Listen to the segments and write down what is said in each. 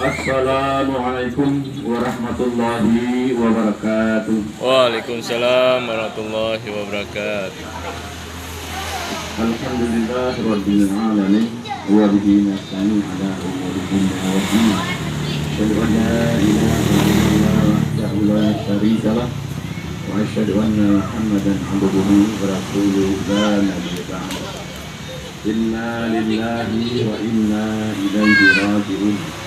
Assalamualaikum warahmatullahi wabarakatuh. Waalaikumsalam warahmatullahi wabarakatuh. Alhamdulillah rabbil alamin wa bihi nasta'in ala umuri dunya waddin. Asyhadu an la ilaha illallah wahdahu la syarika lah wa asyhadu anna Muhammadan abduhu wa rasuluhu la nabiyya ba'da. Inna lillahi wa inna ilaihi raji'un.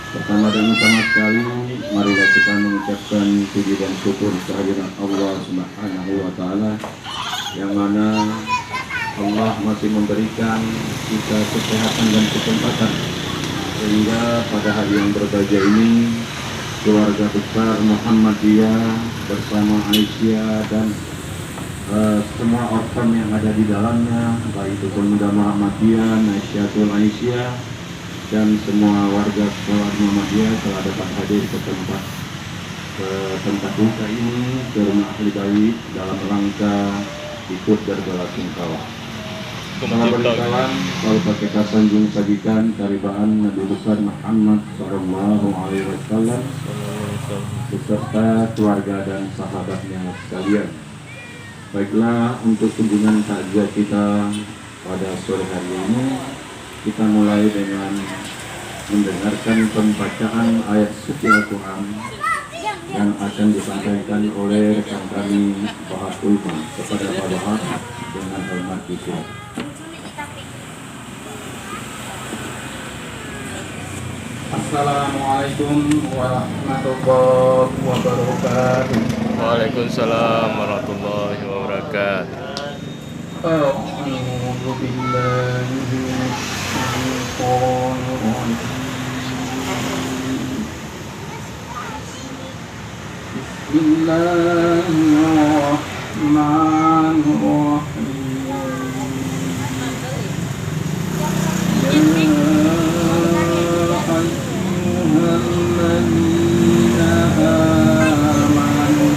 Pertama dan utama sekali, marilah kita mengucapkan puji dan syukur kehadirat Allah Subhanahu wa Ta'ala, yang mana Allah masih memberikan kita kesehatan dan kesempatan sehingga pada hari yang berbahagia ini keluarga besar Muhammadiyah bersama Aisyah dan semua organ yang ada di dalamnya, baik itu pemuda Muhammadiyah, Nasyatul Aisyah, dan semua warga sekolah Muhammadiyah telah dapat hadir ke tempat duka ini, ke rumah ahli bait dalam rangka ikut berbelasungkawa. Salam bersalam lalu pakai kasanjung sajikan karibaan Nabi besar Muhammad Sallallahu Alaihi Wasallam beserta keluarga dan sahabatnya sekalian. Baiklah, untuk kunjungan takziah kita pada sore hari ini, kita mulai dengan mendengarkan pembacaan ayat suci Al-Quran yang akan disampaikan oleh rekan kami Bahar Ulman. Kepada Pak Bahar dengan hormat kita. Assalamualaikum warahmatullahi wabarakatuh. Waalaikumsalam warahmatullahi wabarakatuh. أعوذ بالله من الشيطان الرجيم. بسم الله الرحمن الرحيم. يا أيها الذين آمنوا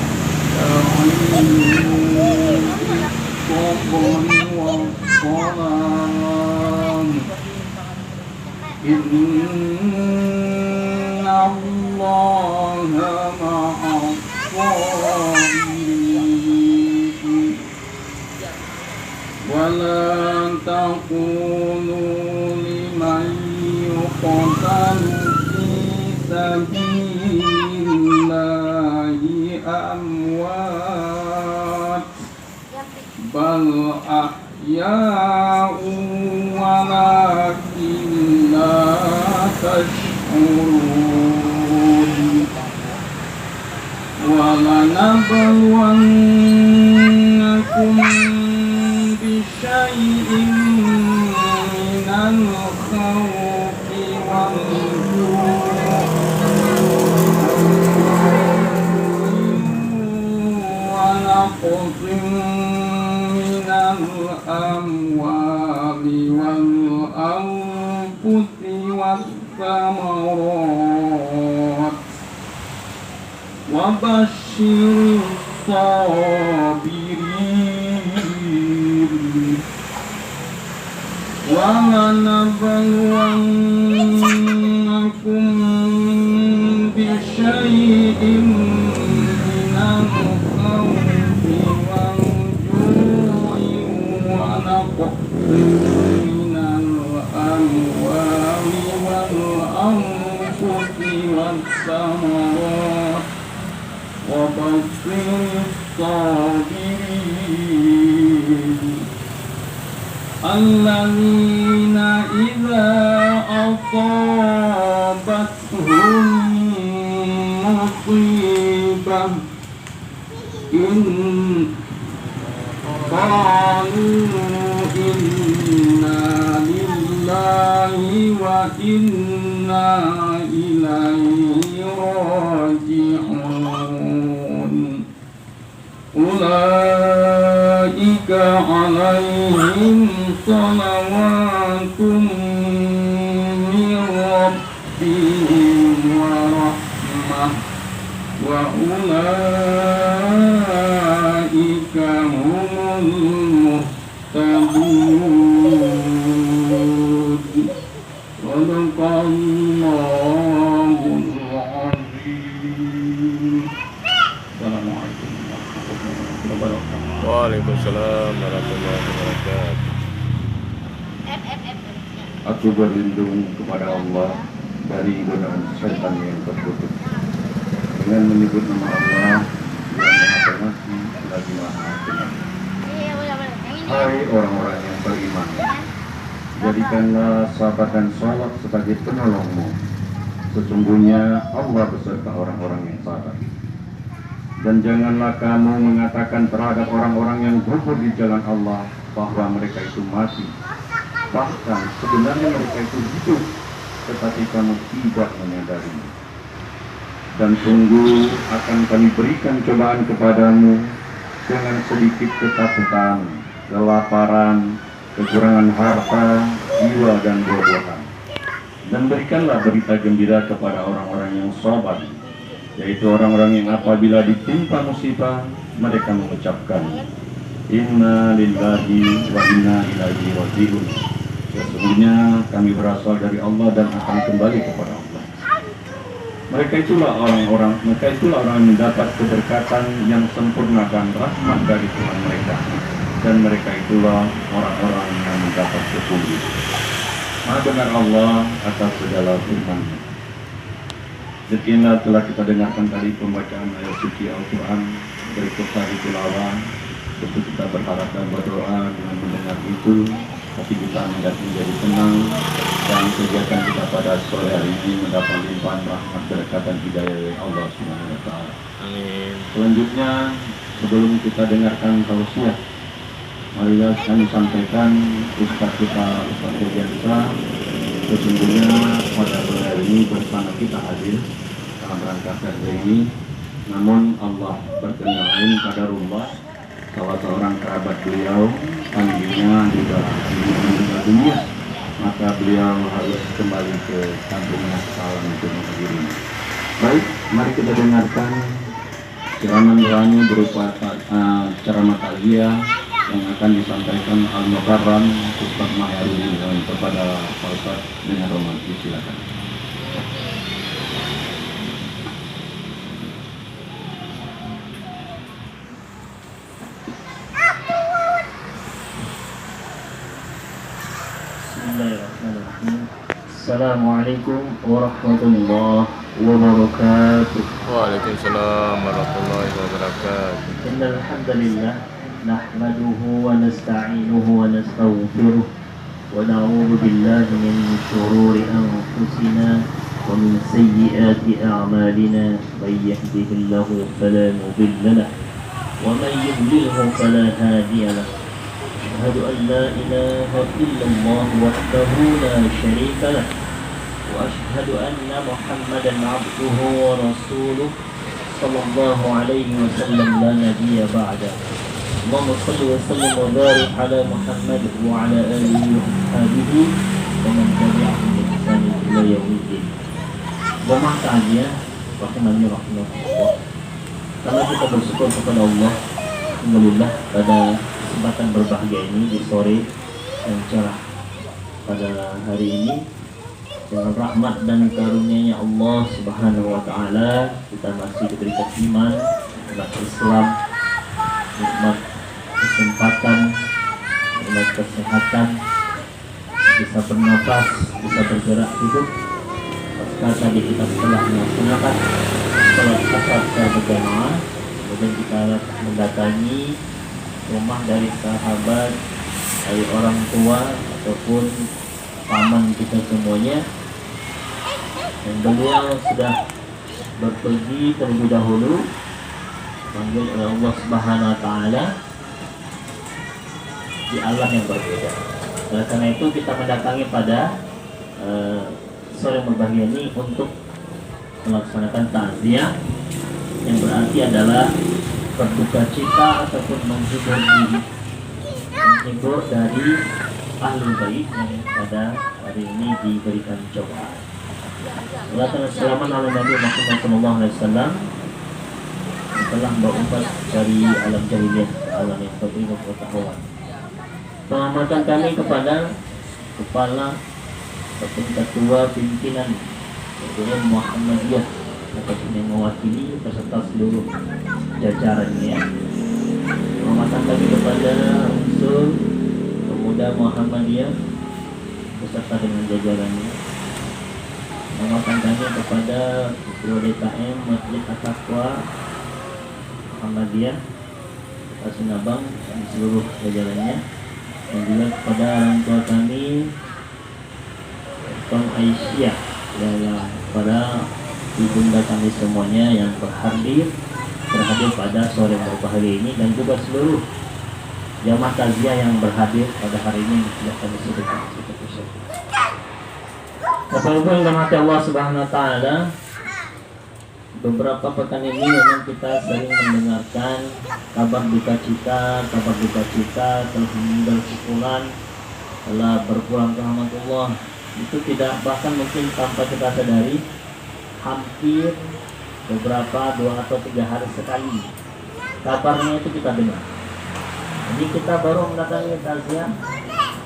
والصلاة إن الله مع الصابرين ولا تقولوا لمن يقتل في سبيل الله أموات بل أحياء ولكن لا تشعرون ولنبلونكم بشيء من الخوف والجوع ونقص الأموال والأنفس والثمرات وبشر الصابرين ولنبلونكم بشيء من الخوف من الأموال والأنفس والثمرات وبشر الصابرين الذين إذا أصابتهم مصيبة قالوا إنا لله وإنا إليه راجعون أولئك عليهم صلوات من ربهم ورحمة وأولئك هم المهتدون. صدق الله Assalamualaikum warahmatullahi wabarakatuh. Waalaikumsalam warahmatullahi wabarakatuh. Aku berlindung kepada Allah dari godaan setan yang terkutuk dengan menyebut nama Allah yang Maha Pengasih lagi Maha Penyayang. Hai orang-orang yang beriman, jadikanlah sabar dan sholat sebagai penolongmu. Sesungguhnya Allah beserta orang-orang yang sabar. Dan janganlah kamu mengatakan terhadap orang-orang yang gugur di jalan Allah bahwa mereka itu mati. Bahkan sebenarnya mereka itu hidup, tetapi kamu tidak menyadarinya. Dan sungguh akan kami berikan cobaan kepadamu dengan sedikit ketakutan, kelaparan, kekurangan harta, jiwa dan buah-buahan. Dan berikanlah berita gembira kepada orang-orang yang sabar, yaitu orang-orang yang apabila ditimpa musibah mereka mengucapkan Inna lillahi wa inna ilaihi raji'un. Sesungguhnya kami berasal dari Allah dan akan kembali kepada Allah. Mereka itulah orang yang mendapat keberkatan yang sempurna dan rahmat dari Tuhan mereka. Dan mereka itulah orang-orang yang mendapat petunjuk. Maha benar Allah atas segala firman-Nya. Demikianlah telah kita dengarkan tadi pembacaan ayat suci Al-Quran. Berikut tadi tilawah. Tentu kita berharap dan berdoa dengan mendengar itu, hati kita menjadi tenang dan kegiatan kita pada sore hari ini mendapat limpahan rahmat berkat dan hidayah dari Allah Subhanahu wa taala. Amin. Selanjutnya, sebelum kita dengarkan tausiah, marilah kami sampaikan Ustaz kita, Ustaz Irjansa, sesungguhnya pada sore hari ini bersama kita hadir dalam rangka hari ini. Namun Allah berkenan lain kadarullah, salah seorang kerabat beliau panggilnya juga meninggal dunia, maka beliau harus kembali ke kampungnya Salam untuk menghadiri. Baik, mari kita dengarkan ceramah rohani berupa ceramah takziah yang akan disampaikan Al-Mukarram Ustaz Mahyarudin kepada Pak Ustaz dengan romantis. Silakan. Bismillahirrahmanirrahim. Assalamualaikum warahmatullahi wabarakatuh. Waalaikumsalam warahmatullahi wabarakatuh. Innal hamdalillah nahmaduhu wa nasta'inuhu wa nastaghfiruh wa na'udzu billahi min shururi anfusina wa min sayyiati a'malina. May yahdihillahu fala mudilla lahu wa man yudlilhu fala hadiya lahu. أشهد أن لا إله إلا الله وحده لا شريك له وأشهد أن محمدا عبده ورسوله صلى الله عليه وسلم لا نبي بعده. اللهم صل وسلم وبارك على محمد وعلى آله وأصحابه ومن تبعهم بإحسان إلى يوم الدين. Jamaah takziah rahimani rahimakumullah. Karena kita bersyukur kepada Allah, alhamdulillah pada kesempatan berbahagia ini di sore yang cerah pada hari ini, dengan rahmat dan karunia-Nya Allah Subhanahu wa taala kita masih diberikan iman, nikmat Islam, nikmat kesempatan, nikmat kesehatan, bisa bernapas, bisa bergerak hidup. Pasca tadi kita telah melaksanakan salat asar secara berjamaah, kemudian kita mendatangi rumah dari sahabat, dari orang tua ataupun paman kita semuanya, dan beliau sudah berpergi terlebih dahulu dipanggil oleh Allah Subhanahu wa taala di alam yang berbeda. Oleh karena itu kita mendatangi pada sore berbahagia ini untuk melaksanakan takziah, yang berarti adalah berduka cita ataupun menghibur dari ahli bait yang pada hari ini diberikan cobaan. Allah selama Nabi Muhammad SAW yang telah berumat dari alam jahiliyah ke alam yang berilmu pengetahuan. Pengamatan kami kepada kepala ataupun ketua pimpinan Muhammadiyah dapat yang mewakili beserta seluruh jajarannya. Penghormatan kami kepada unsur pemuda Muhammadiyah beserta dengan jajarannya. Penghormatan kami kepada Ketua DKM Masjid At-Taqwa Muhammadiyah Pasunabang dan seluruh jajarannya, dan juga kepada orang tua kami Tom Aisyah dan pada ibunda kami semuanya yang berhadir pada sore yang berbahagia ini, dan juga seluruh jamaah takziah yang berhadir pada hari ini yang kami sebutkan. Bapak Ibu yang dirahmati Allah Subhanahu wa taala, beberapa pekan ini memang kita sering mendengarkan kabar duka cita telah meninggal sepulan, telah berpulang ke rahmatullah. Itu tidak, bahkan mungkin tanpa kita sadari, hampir beberapa 2 atau 3 hari sekali kabarnya itu kita dengar. Jadi kita baru mendatangi takziah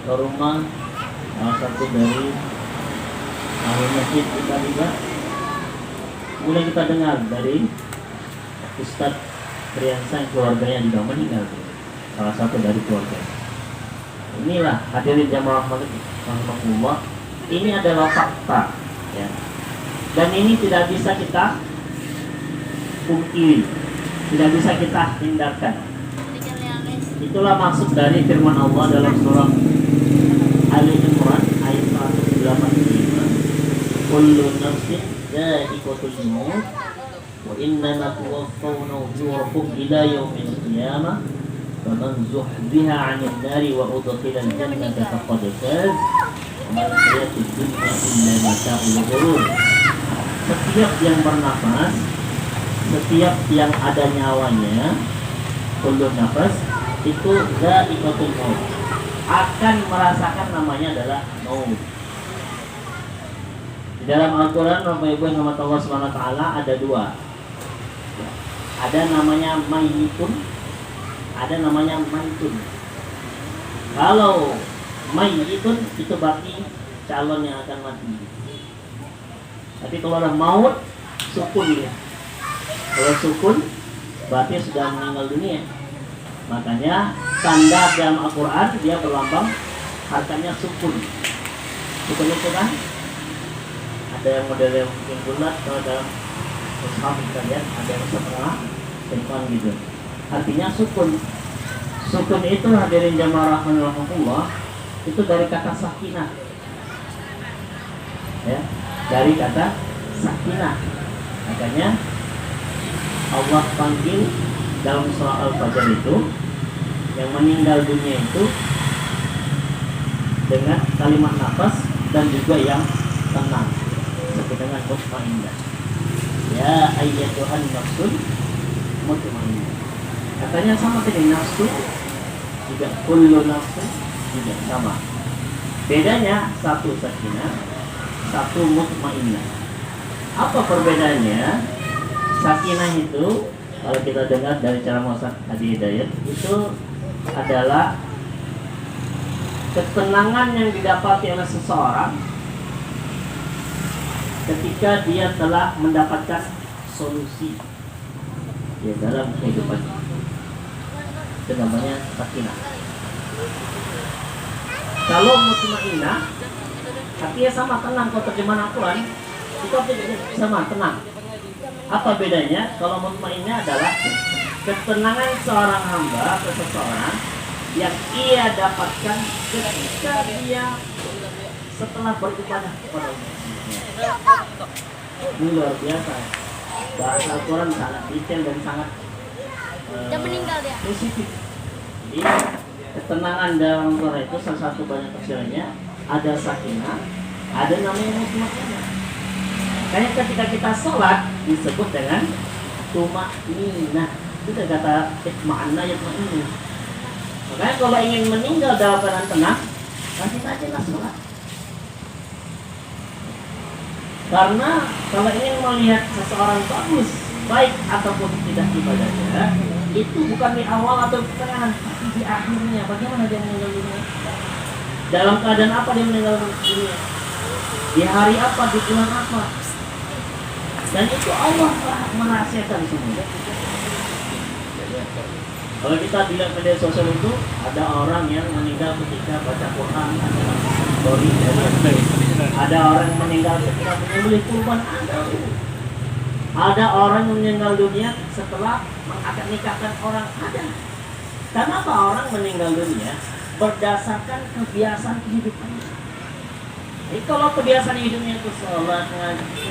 ke rumah salah satu dari ahli masjid kita juga. Kemudian kita dengar dari Ustadz Priyansa yang keluarganya juga meninggal, salah satu dari keluarga. Inilah hadirin jamaah rahmatullah, ini adalah fakta ya. Dan ini tidak bisa kita pungkiri, tidak bisa kita hindarkan. Itulah maksud dari firman Allah dalam surah Ali Imran ayat 185, kullu nafsin dha'iqatul maut wa innama tuwaffawna ujurakum ila yaumil qiyamah faman zuhziha 'anil nari wa udkhilal jannata faqad faz wa mal hayatud dunya illa mata'ul ghurur. Setiap yang bernafas, setiap yang ada nyawanya, kullu nafas itu dha'iqatul maut, akan merasakan namanya adalah maut. Di dalam Al-Quran, Bapak Ibu yang dirahmati Allah Subhanahu wa taala, ada 2. Ada namanya mayyitun, ada namanya maitun. Kalau mayyitun itu berarti calon yang akan mati. Tapi kalau ada maut, sukun ya. Kalau sukun berarti sudah meninggal dunia. Makanya tanda dalam Al-Quran dia berlambang harkanya sukun. Sukun itu kan ada yang modelnya mungkin bulat, kalau dalam mushaf kita lihat ada yang setengah depan gitu. Artinya sukun. Sukun itu hadirin jamaah rahmatullah, itu dari kata sakinah. Ya, dari kata sakinah. Makanya Allah panggil dalam surah Al-Fajr itu yang meninggal dunia itu dengan kalimat nafas dan juga yang tenang, seperti dengan mutmainnah. Ya ayyatuhan nafsul mutmainnah. Katanya sama dengan nafsu, juga kullu nafsu juga sama. Bedanya satu sakinah, satu mutmainnah. Apa perbedaannya? Sakinah itu kalau kita dengar dari cara Ustaz Hadi Hidayat, itu adalah ketenangan yang didapati oleh seseorang ketika dia telah mendapatkan solusi ya dalam kehidupan. Itu namanya sakinah. Kalau mutmainnah artinya sama, tenang. Kalau terjemahan Al-Quran itu artinya sama, tenang. Apa bedanya? Kalau mutmainnah adalah ketenangan seorang hamba atau seseorang yang ia dapatkan ketika dia setelah beribadah kepada Allah. Ini luar biasa. Bahasa Al-Quran sangat detail dan sangat spesifik. Jadi ketenangan dalam Al-Quran itu salah satu banyak tafsirannya, ada sakinah, ada namanya mutmainnah. Makanya ketika kita sholat disebut dengan tumaninah. Itu kata itma'anna yatma'inna. Makanya kalau ingin meninggal dalam keadaan tenang, kasih sajalah sholat. Karena kalau ingin melihat seseorang bagus, baik ataupun tidak ibadahnya, itu bukan di awal atau pertengahan, tapi di akhirnya. Bagaimana dia meninggal dunia? Dalam keadaan apa dia meninggal dunia? Di hari apa? Di bulan apa? Dan itu Allah merahasiakan semua. Kalau kita lihat media sosial itu ada orang yang meninggal ketika baca Quran, ada story dari ada orang yang meninggal ketika menyembelih kurban, ada orang yang meninggal dunia setelah mengakad nikahkan orang, ada. Kenapa orang meninggal dunia? Berdasarkan kebiasaan kehidupannya. Jadi kalau kebiasaan hidupnya itu sholat, ngaji,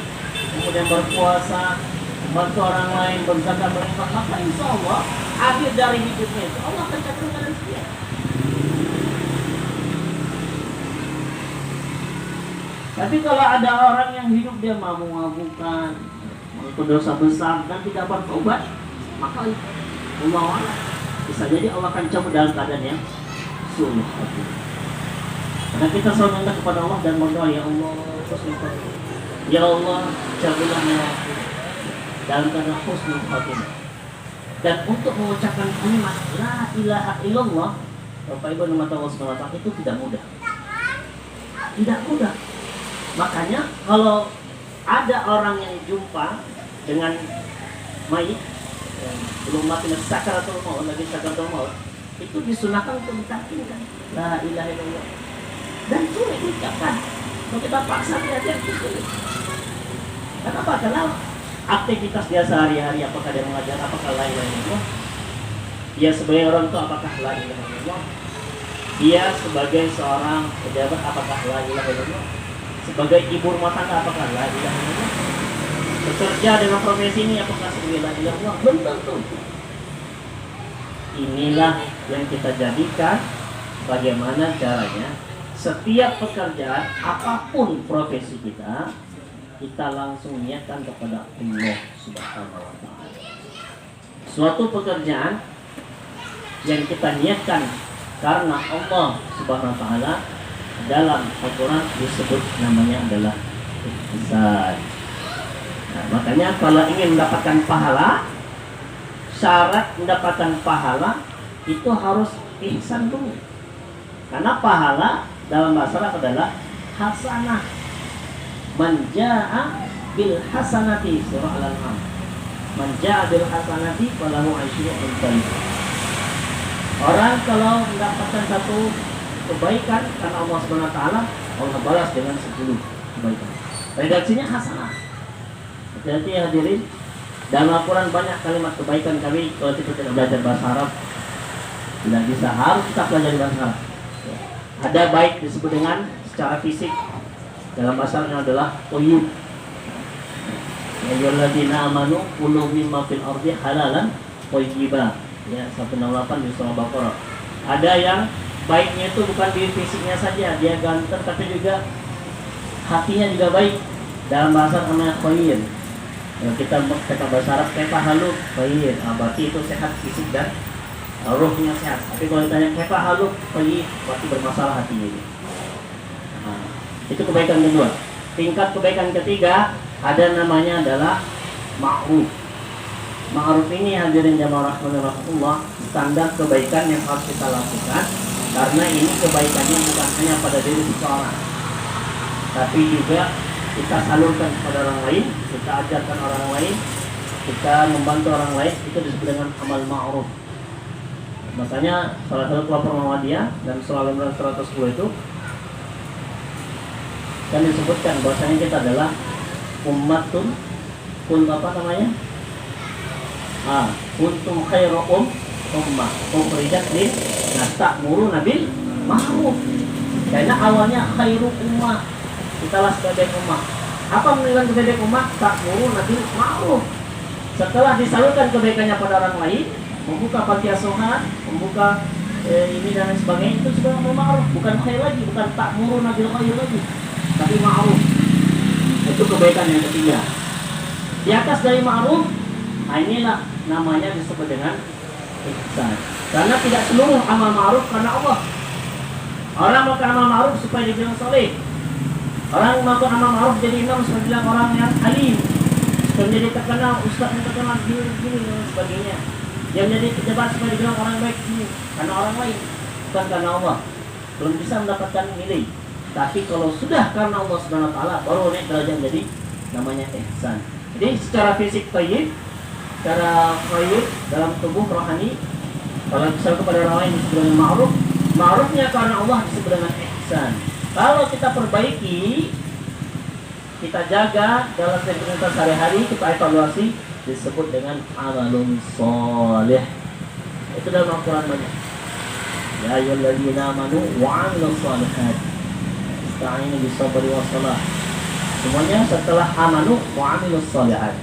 kemudian berpuasa, membantu orang lain, berzakat, berinfak, maka insya Allah akhir dari hidupnya itu Allah akan catatkan dia. Tapi kalau ada orang yang hidup dia mabuk-mabukan, melakukan dosa besar dan tidak bertobat, maka Allah bisa jadi Allah akan coba dalam keadaan yang sulit. Karena kita selalu minta kepada Allah dan berdoa, ya Allah, ya Allah, jadilah aku dalam keadaan husnul khatimah. Dan untuk mengucapkan kalimat la ilaha illallah, Bapak Ibu dan mata Allah SWT, itu tidak mudah. Tidak mudah. Makanya kalau ada orang yang jumpa dengan mayit yang belum mati lagi sakaratul maut, itu disunahkan untuk ditakdirkan la ilaha illallah. Dan sulit diucapkan. Kalau kita paksa dia sulit. Kenapa? Karena aktivitas dia sehari-hari, apakah dia mengajar, apakah la ilaha illallah. Dia sebagai orang tua, apakah la ilaha illallah. Dia sebagai seorang pejabat, apakah la ilaha illallah. Sebagai ibu rumah tangga, apakah la ilaha illallah. Bekerja dengan profesi ini, apakah sebagai la ilaha illallah. Belum tentu. Inilah yang kita jadikan bagaimana caranya setiap pekerjaan, apapun profesi kita langsung niatkan kepada Allah Subhanahu wa Ta'ala. Suatu pekerjaan yang kita niatkan karena Allah Subhanahu wa Ta'ala, dalam Al-Quran disebut namanya adalah ihsan. Nah, makanya kalau ingin mendapatkan pahala, syarat mendapatkan pahala itu harus ihsan dulu. Karena pahala dalam bahasa Arab adalah hasanah. Man jaa bil hasanati, surah Al-An'am. Man jaa bil hasanati falahu asyru amsalih. Orang kalau mendapatkan satu kebaikan karena Allah Subhanahu wa Ta'ala, Allah balas dengan 10 kebaikan. Redaksinya hasanah. Hati-hati ya hadirin. Dalam Al-Quran banyak kalimat kebaikan, kami kalau kita tidak belajar bahasa Arab tidak bisa, harus kita pelajari bahasa Arab. Ada baik disebut dengan secara fisik, dalam bahasa Arabnya adalah thayyib. Ya ayyuhalladzina amanu kulu mimma fil ardi halalan thayyiban. Ya 168 di surah Baqarah. Ada yang baiknya itu bukan di fisiknya saja, dia ganteng tapi juga hatinya juga baik. Dalam bahasa namanya khair. Ya, kita cakap bahasa Arab kepa haluk khair. Berarti itu sehat fisik dan rohnya sehat. Tapi kalau ditanya kepa haluk khair, berarti bermasalah hatinya ini. Nah, itu kebaikan kedua. Tingkat kebaikan ketiga ada namanya adalah ma'ruf. Ma'ruf ini hadirin jamaah rahmatullah, standar kebaikan yang harus kita lakukan, karena ini kebaikannya bukan hanya pada diri seseorang, tapi juga kita salurkan kepada orang lain, kita ajarkan orang lain, kita membantu orang lain, itu disebut dengan amal ma'ruf. Makanya salah satu pelopor Muhammadiyah dan surah Al-Imran 110 itu kan disebutkan bahwasanya kita adalah ummatun kuntum khairu ummah ukhrijat lin nas ta'muruna bil ma'ruf. Karena awalnya khairu ummah, kitalah sebagai ummah. Apa menilai sebagai ummah? Ta'muruna bil ma'ruf. Setelah disalurkan kebaikannya pada orang lain, membuka panti asuhan, membuka ini dan lain sebagainya, itu sudah ma'ruf, bukan khair lagi, bukan ta'muruna bil khair lagi, tapi ma'ruf. Itu kebaikan yang ketiga. Di atas dari ma'ruf, nah inilah namanya disebut dengan ihsan. Karena tidak seluruh amal ma'ruf karena Allah. Orang melakukan amal ma'ruf supaya dibilang soleh. Orang melakukan amal ma'ruf jadi imam supaya dibilang orang yang alim, supaya menjadi terkenal, ustaz yang terkenal, gini dan sebagainya. Yang menjadi pejabat supaya dibilang orang baik ini karena orang lain, bukan karena Allah. Belum bisa mendapatkan nilai. Tapi kalau sudah karena Allah Subhanahu wa Ta'ala, baru naik derajat jadi namanya ihsan. Jadi secara fisik thayyib, secara thayyib dalam tubuh rohani, kalau misal kepada orang lain disebut dengan ma'ruf, ma'rufnya karena Allah disebut dengan ihsan. Kalau kita perbaiki, kita jaga dalam kehidupan sehari-hari, kita evaluasi, disebut dengan amalun sholih. Itu dalam Al-Quran banyak. Ya ayyuhalladzina amanu wa 'amilus sholihat ista'inu bis-sabri was-shalah. Semuanya setelah amanu wa 'amilus sholihat.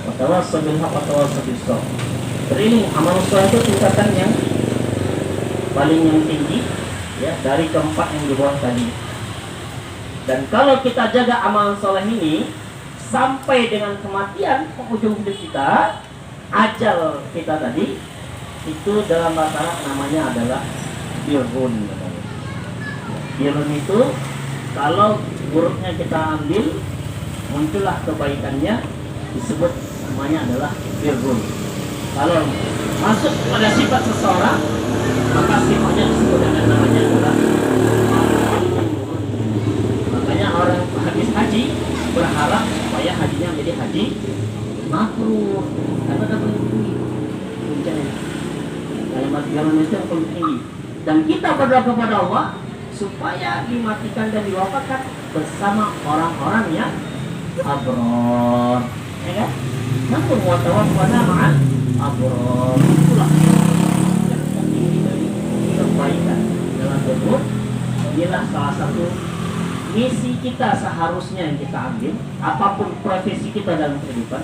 Wa tawassaw bil haqq wa tawassaw bis sabr. Beriling amalus sholih itu tingkatan yang paling yang tinggi ya dari keempat yang di bawah tadi. Dan kalau kita jaga amalan soleh ini sampai dengan kematian penghujung hidup kita, ajal kita tadi, itu dalam bahasa Arab namanya adalah birrun. Birrun itu kalau buruknya kita ambil, muncullah kebaikannya, disebut namanya adalah birrun. Kalau masuk pada sifat seseorang, maka sifatnya disebut dengan namanya adalah. Makanya orang habis haji berharap supaya hajinya menjadi haji mabrur, karena dapat tinggi puncaknya. Kalimat firman itu yang paling tinggi. Dan kita berdoa kepada Allah supaya dimatikan dan diwafatkan bersama orang-orang yang abror, ya kan? Namun watawan pada ma'al abror, itulah yang tinggi dari kebaikan dalam tubuh. Inilah salah satu misi kita seharusnya yang kita ambil, apapun profesi kita dalam kehidupan.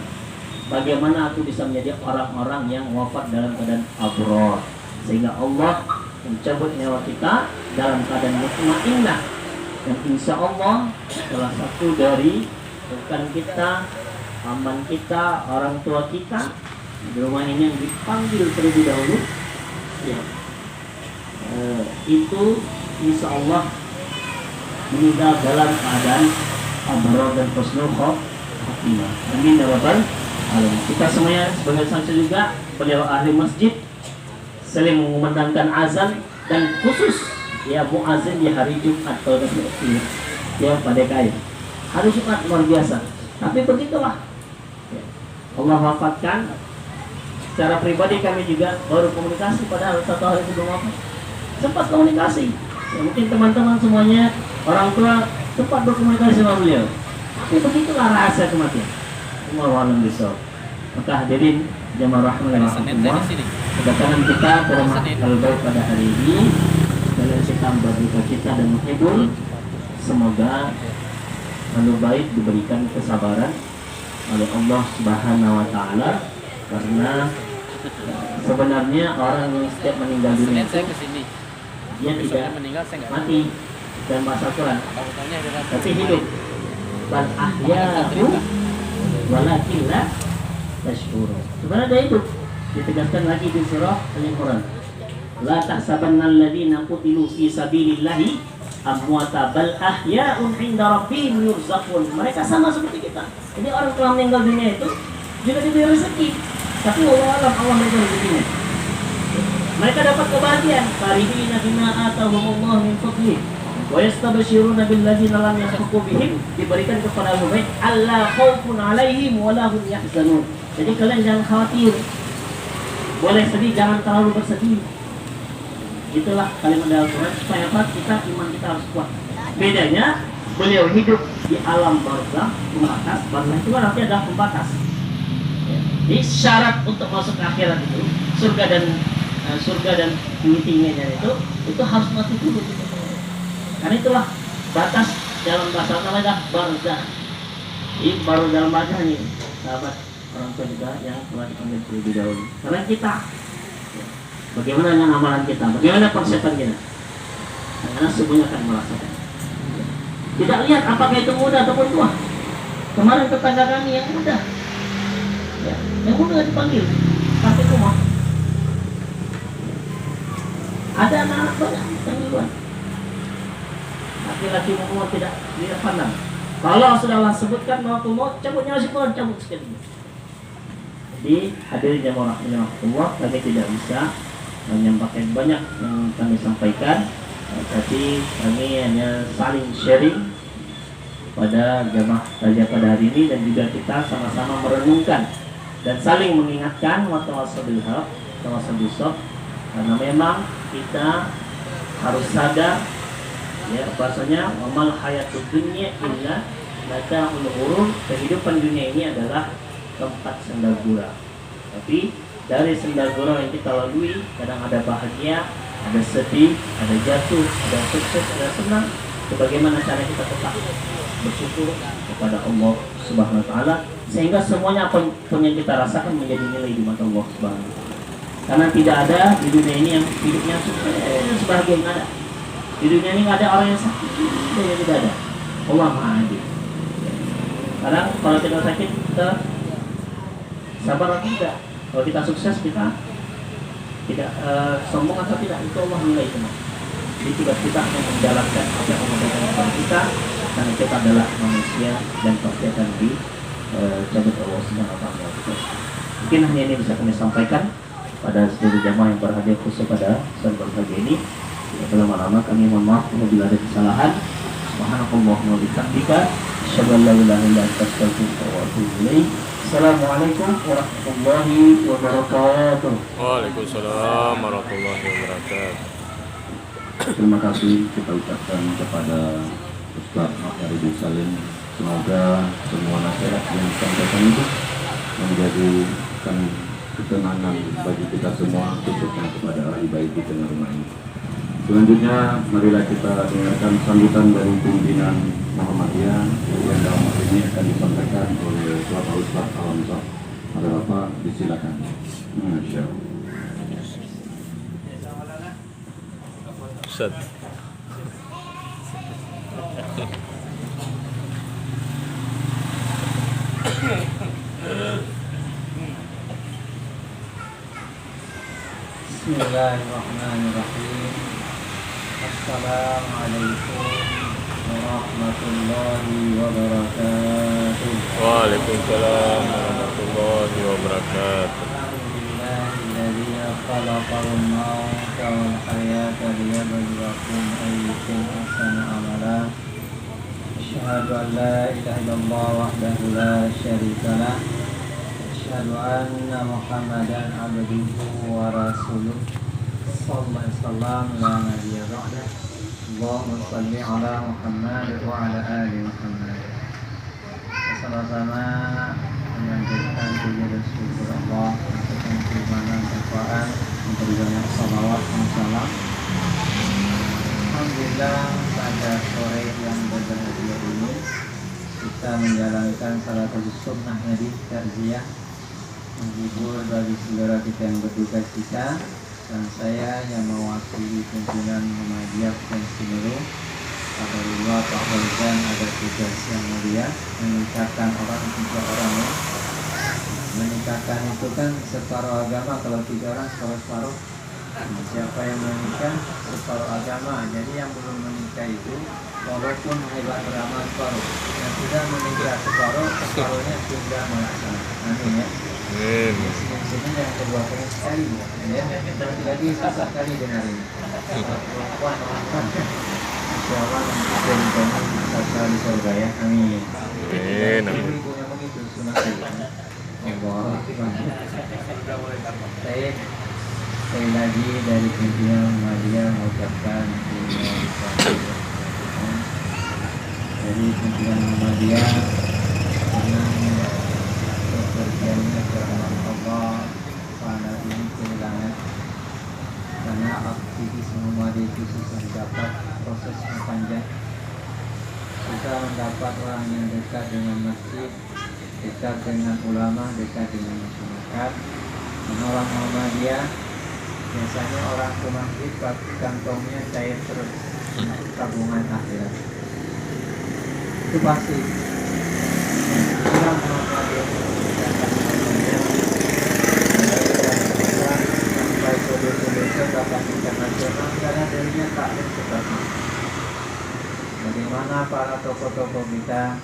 Bagaimana aku bisa menjadi orang-orang yang wafat dalam keadaan abror, sehingga Allah mencabut nyawa kita dalam keadaan mutmainnah. Dan insya Allah salah satu dari rekan kita, aman kita, orang tua kita di rumah ini yang dipanggil terlebih dahulu ya, itu insya Allah meninggal dalam keadaan abror dan husnul khotimah. Amin ya rabbal alamin. Kita semuanya sebagai saksi juga beliau ahli masjid sering mengumandangkan azan, dan khusus ya muazin di hari Jumat atau ya pada kain hari Jumat luar biasa. Tapi begitulah ya, Allah wafatkan. Secara pribadi kami juga baru komunikasi pada satu hari sebelum wafat, sempat komunikasi ya, mungkin teman-teman semuanya orang tua sempat berkomunikasi sama beliau. Tapi begitulah rahasia kematian. Wallahualam bishawab. Maka hadirin jamaah rahmatullah, kedatangan kita ke rumah Al-Bait pada hari ini dalam kita berduka cita dan menghibur. Semoga Al-Bait diberikan kesabaran oleh Allah Subhanahu wa taala, karena sebenarnya orang yang setiap meninggal dunia itu dia tidak mati dan bahasa Quran, tapi hidup. Bal ahya'u walakin la tashkurun. Sebenarnya dia hidup. Ditegaskan lagi di surah Al-Imran. La tahsabanna alladziina qutilu fi sabilillahi amwata bal ahya'un 'inda rabbihim yurzaqun. Mereka sama seperti kita. Jadi orang telah meninggal dunia itu juga diberi rezeki. Tapi wallahualam Allah memberi rezekinya. Mereka dapat kebahagiaan. Farihina bima atahumullahu min fadlihi. Wa yastabshiruna billadzina lam yalhaqu bihim, diberikan kepada Al-Bait alla khaufun 'alaihim wa la hum yahzanun. Jadi kalian jangan khawatir. Boleh sedih, jangan terlalu bersedih. Itulah kalimat Al-Quran supaya apa? Kita iman kita harus kuat. Bedanya beliau hidup di alam barzakh, pembatas. Barzakh itu artinya adalah pembatas. Jadi syarat untuk masuk ke akhirat itu surga dan tinggi-tingginya itu harus mati dulu. Karena itulah batas dalam bahasa namanya barzakh. Ini baru dalam bahasa ini, sahabat orang tua juga yang telah dipanggil terlebih dahulu. Karena kita, bagaimana dengan amalan kita, bagaimana persiapan kita, karena semuanya akan merasakan. Tidak lihat apakah itu muda ataupun tua. Kemarin tetangga kami yang muda, ya, yang muda dipanggil, tapi rumah. Ada anak-anak banyak yang di luar. Laki-laki umur tidak pandang. Kalau sudah Allah sebutkan bahwa maut, cabut nyawa si pohon, cabut sekali. Jadi hadirin jamaah rahimahullah, kami tidak bisa menyampaikan banyak yang kami sampaikan, tapi kami hanya saling sharing pada jamaah saja pada hari ini, dan juga kita sama-sama merenungkan dan saling mengingatkan watawassaw bil haq watawassaw bis sabr, karena memang kita harus sadar ya bahasanya amal hayatud dunya illa mata'ul ghurur, kehidupan dunia ini adalah tempat sendagura. Tapi dari sendagura yang kita lalui kadang ada bahagia, ada sedih, ada jatuh, ada sukses, ada senang. Bagaimana cara kita tetap bersyukur kepada Allah Subhanahu wa taala sehingga semuanya apa pun yang kita rasakan menjadi nilai di mata Allah Subhanahu wa taala. Karena tidak ada di dunia ini yang hidupnya sukses sebahagia, nggak ada. Di dunia ini nggak ada orang yang sakit, tidak ada. Allah Maha Adil. Kadang kalau kita sakit kita sabar atau tidak. Kalau kita sukses kita tidak sombong atau tidak, itu Allah nilai semua. Jadi tugas kita hanya menjalankan apa yang Allah berikan kepada kita, karena kita adalah manusia dan pasti akan dicabut Allah Subhanahu wa taala. Mungkin hanya ini bisa kami sampaikan pada seluruh jamaah yang berhadir khusus pada saat berbahagia ini. Tidak lama-lama kami mohon maaf apabila ada kesalahan. Subhanakallahumma wa bihamdika asyhadu an la ilaha illa anta astaghfiruka wa atubu ilaik. Assalamualaikum warahmatullahi wabarakatuh. Waalaikumsalam warahmatullahi wabarakatuh. Terima kasih kita ucapkan kepada Ustaz Mahyarudin Salim. Semoga semua nasihat yang disampaikan itu menjadikan ketenangan bagi kita semua, khususnya kepada ahli baik di tengah rumah ini. Selanjutnya marilah kita dengarkan sambutan dari pimpinan Muhammadiyah yang dalam hal ini akan disampaikan oleh Bapak Ustaz Al-Hamzah. Ada Bapak, disilakan. Masya Allah. Ustaz. Bismillahirrahmanirrahim. Assalamualaikum warahmatullahi wabarakatuh. Waalaikumsalam warahmatullahi wabarakatuh. Alhamdulillahilladzi khalaqal mauta wal hayata liyabluwakum ayyukum ahsanu amala. Asyhadu an la ilaha illallah wahdahu la syarika lah. Asyhadu anna Muhammadan abduhu wa rasuluh. Sallallahu alaihi wasallam la nabiyya ba'da. Allahumma shalli ala Muhammad wa ala ali Muhammad. Sama-sama menyanjungkan puji dan syukur Allah untuk keimanan Al-Quran, memberi banyak salawat dan salam. Alhamdulillah pada sore yang berbahagia ini kita menjalankan salah satu sunnah Nabi Tarziyah, menghibur bagi saudara kita yang berduka cita, dan saya yang mewakili pimpinan Muhammadiyah dan seluruh Alhamdulillah Pak Fauzan ada tugas yang mulia menikahkan orang 3 orang ya. Menikahkan itu kan separuh agama, kalau 3 orang separuh-separuh. Siapa yang menikah separuh agama. Jadi yang belum menikah itu walaupun hebat beramal separuh, yang sudah menikah separuhnya sudah melaksanakan. Amin ya. Amin. Sini yang kedua kali sekali ya. Nanti lagi susah kali dengar ini. Perempuan orang. Insyaallah nanti kita bisa di surga ya. Amin. Amin. Amin. Ibunya begitu sunat itu. Allah. Baik. Sekali lagi dari pimpinan Muhammadiyah mengucapkan dari pimpinan Muhammadiyah dengan bekerjanya kerana Allah pada ini kehilangan, karena aktivis Muhammadiyah itu susah dapat, prosesnya panjang. Kita mendapat orang yang dekat dengan masjid, dekat dengan ulama, dekat dengan masyarakat. Orang Muhammadiyah biasanya orang ke masjid kantongnya cair terus, tabungan akhirat. Itu pasti. Orang Muhammadiyah sampai ke bahkan internasional karena darinya taklim seperti. Bagaimana para tokoh-tokoh kita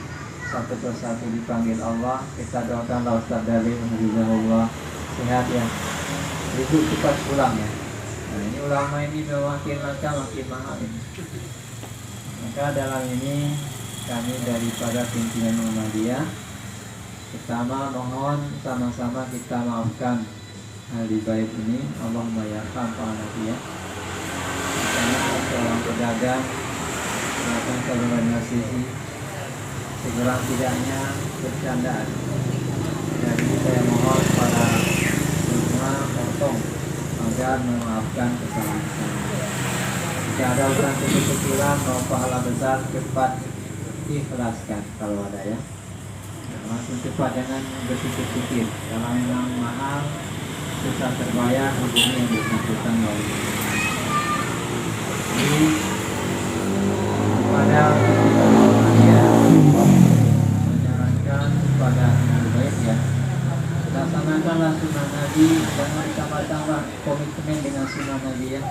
satu persatu dipanggil Allah, kita doakanlah Ustaz Dalil Hafizahullah sehat ya. Ibu cepat pulang ya. Nah ini ulama ini makin langka makin mahal ini. Maka dalam ini kami daripada pimpinan Muhammadiyah. Pertama mohon sama-sama kita maafkan ahli bait ini. Allahumma yarham Pak Nabi ya. Karena seorang pedagang melakukan saluran nasihi segera tidaknya bercandaan. Jadi saya mohon pada semua potong agar memaafkan kesalahan-kesalahan. Jika ada urusan kecil-kecilan mau pahala besar cepat ikhlaskan kalau ada ya. Langsung cepat, jangan berpikir-pikir. Kalau memang mahal susah terbayar, hubungi yang bersangkutan lalu. Jadi pada dia menyarankan kepada ahli bait ya, laksanakanlah sunnah Nabi, jangan tambah-tambah komitmen dengan sunnah Nabi ya.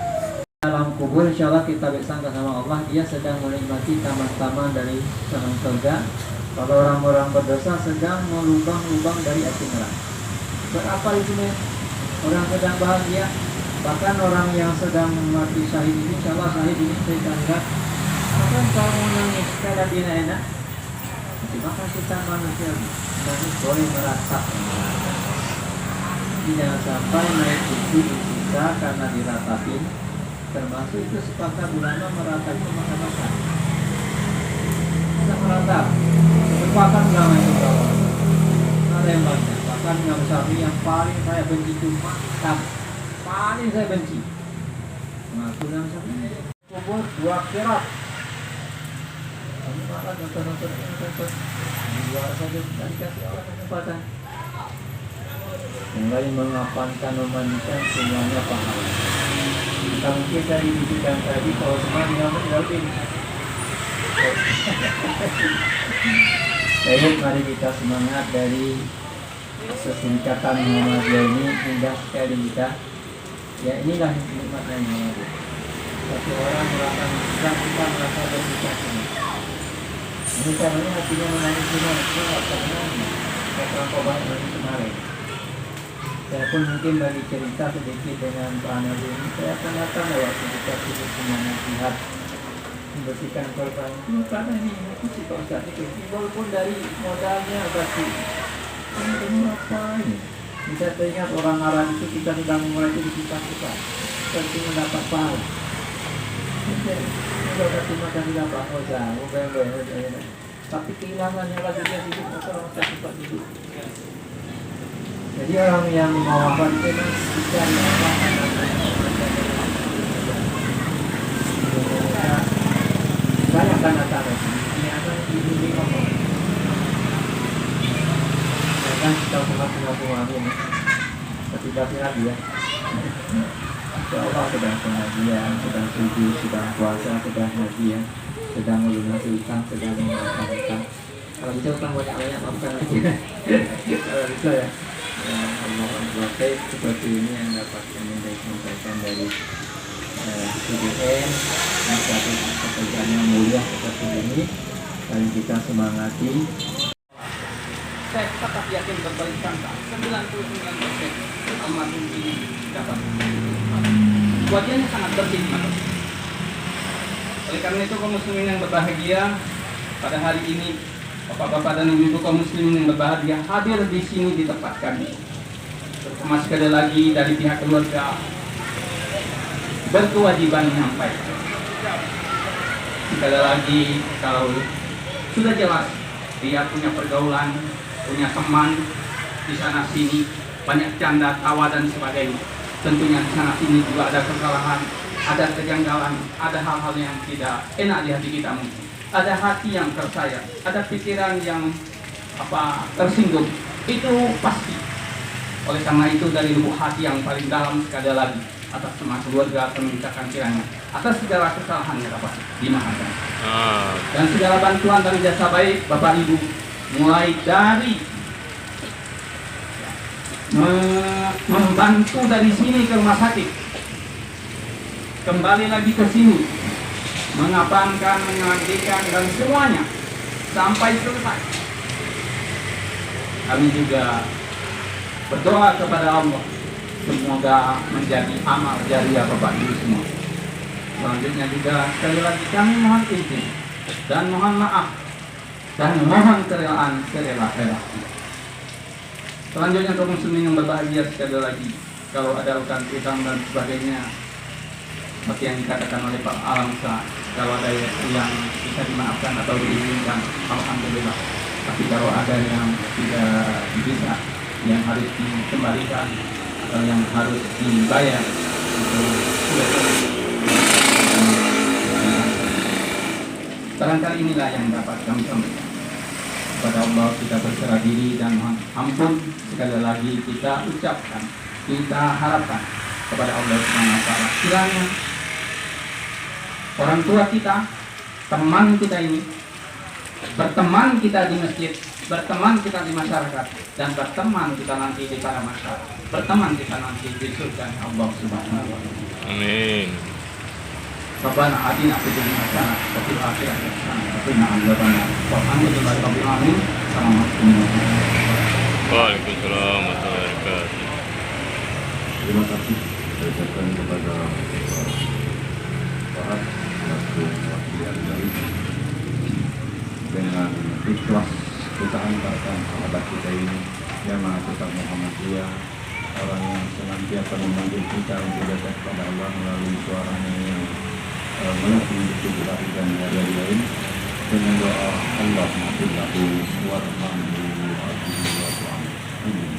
Dalam kubur insya Allah kita bersangka sama Allah, dia sedang menikmati taman-taman dari senang surga. Kalau orang-orang berdosa sedang melubang-lubang dari api neraka. Berapa di sini? Orang sedang bahagia. Bahkan orang yang sedang mati syahid ini, insya Allah syahid ini saya lihat, bahkan kalau menangis karena dia enak. Maka kita manusia nangis boleh merasa. Jangan sampai naik tinggi kita karena diratapin. Termasuk itu sepakat ulama merata itu makan-makan. Kita merata. Sepakat ulama itu bahwa ada yang banyak. Bahkan Imam Syafi'i yang paling saya benci itu makan. Paling saya benci. Mengaku Imam Syafi'i. Kubur 2 kirat. Kami makan nonton-nonton. Di luar saja dan dikasih Allah kesempatan. Yang lain mengapankan, memandikan semuanya pahala. Kita mungkin dari didikan tadi kalau semuanya lebih. Baik, mari kita semangat dari Perserikatan Muhammadiyah ini. Indah sekali kita. Ya inilah nikmatnya Muhammadiyah. Satu orang melakukan Islam, kita merasa bersikap ini. Ini caranya hatinya menangis semua. Saya terlampau banyak lagi kemarin. Saya pun mungkin bagi cerita sedikit dengan Pak Nabi ini. Saya akan datang waktu kita sibuk semuanya lihat membersihkan korban. Karena ini si Pak Ustaz itu walaupun dari modalnya berarti ini apa ini? Bisa teringat orang Arab itu kita sedang memulai itu di kita tentu mendapat pahala. Sudah terima kasih dapat Oza, tapi kehilangannya lagi dia hidup masalah tempat hidup. Jadi orang yang mau apa itu bisa banyak tanda-tanda ini akan dibimbing Allah. Kan kita semua ini hati-hati ya. Insya Allah sedang pengajian, sedang sujud, sedang puasa, sedang hajian, sedang melunasi utang, sedang memaafkan utang. Kalau bisa utang banyak-banyak maafkan aja. Kalau bisa ya. Allah seperti ini yang dapat kami sampaikan dari CDN. Satu pekerjaan yang mulia seperti ini, dan kita semangati. Saya tetap yakin berbalik sangka 99% almarhum ini dapat. Wajahnya sangat bersih. Oleh karena itu kaum muslimin yang berbahagia pada hari ini, bapak-bapak dan ibu-ibu kaum muslimin yang berbahagia hadir di sini di tempat kami. Terutama sekali lagi dari pihak keluarga berkewajiban menyampaikan. Sekali lagi kalau sudah jelas dia punya pergaulan, punya teman di sana sini, banyak canda, tawa dan sebagainya. Tentunya di sana sini juga ada kesalahan, ada kejanggalan, ada hal-hal yang tidak enak di hati kita mungkin. Ada hati yang tersayat, ada pikiran yang tersinggung. Itu pasti. Oleh karena itu dari lubuk hati yang paling dalam sekali lagi atas semua keluarga memintakan kiranya atas segala kesalahannya dapat dimaafkan. Dan segala bantuan dari jasa baik Bapak Ibu, mulai dari membantu dari sini ke rumah sakit, kembali lagi ke sini, mengapankan, menyajikan dan semuanya sampai selesai. Kami juga berdoa kepada Allah semoga menjadi amal jariah Bapak Ibu semua. Selanjutnya juga sekali lagi kami mohon izin dan mohon maaf dan mohon kerelaan serela-rela. Selanjutnya kaum muslimin yang berbahagia, sekali lagi kalau ada utang piutang dan sebagainya seperti yang dikatakan oleh Pak Alamsa, kalau ada yang bisa dimaafkan atau diizinkan, alhamdulillah. Tapi kalau ada yang tidak bisa, yang harus dikembalikan atau yang harus dibayar, itu sudah. Barangkali inilah yang dapat kami sampaikan. Kepada Allah kita berserah diri dan mohon ampun. Sekali lagi kita ucapkan, kita harapkan kepada Allah Subhanahu wa taala kiranya orang tua kita, teman kita ini, berteman kita di masjid, berteman kita di masyarakat, dan berteman kita nanti di para masyarakat, berteman kita nanti di surga Allah Subhanahu wa taala. Amin. Rabbana atina fid dunya hasanah wa fil akhirati hasanah wa qina adzabannar. Walhamdulillahi rabbil alamin. Assalamualaikum warahmatullahi wabarakatuh. Waalaikumsalam warahmatullahi wabarakatuh. Terima kasih saya ucapkan kepada Pak selaku wakil dari dengan ikhlas kita antarkan sahabat kita ini jamaah tetap Muhammadiyah, orang yang senantiasa memanggil kita untuk dekat kepada Allah melalui suaranya yang mengerti di hari dan hari lain dengan doa Allah maafillahu warhamhu amin.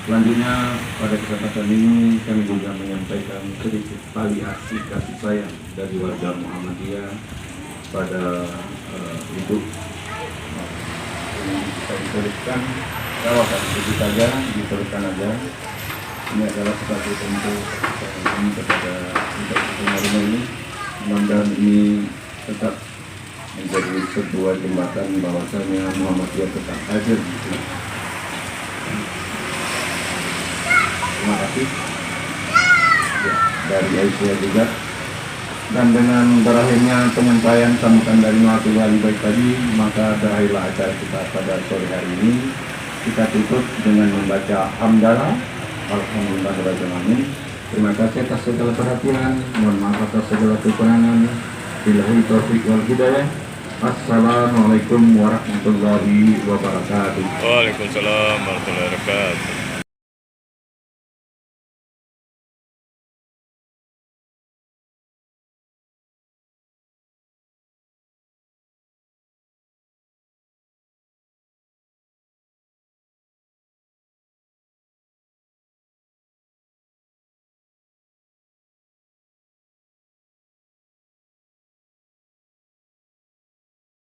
Selanjutnya pada kesempatan ini kami juga menyampaikan sedikit tali aksi kasih sayang dari warga Muhammadiyah pada hidup yang bisa dituliskan jawabkan sedikit saja, dituliskan aja. Ini adalah sebagai bentuk ini kepada untuk penerima ini. Mudah-mudahan ini tetap menjadi sebuah jembatan bahwasanya Muhammadiyah tetap hadir di sini. Terima kasih ya, dari Aisyah juga. Dan dengan berakhirnya penyampaian sambutan dari Mahathir Wali baik tadi, maka berakhirlah acara kita pada sore hari ini. Kita tutup dengan membaca hamdalah. Alhamdulillahirabbil alamin. Terima kasih atas segala perhatian. Mohon maaf atas segala kekurangan. Billahi taufiq wal hidayah. Assalamualaikum warahmatullahi wabarakatuh. Waalaikumsalam warahmatullahi wabarakatuh.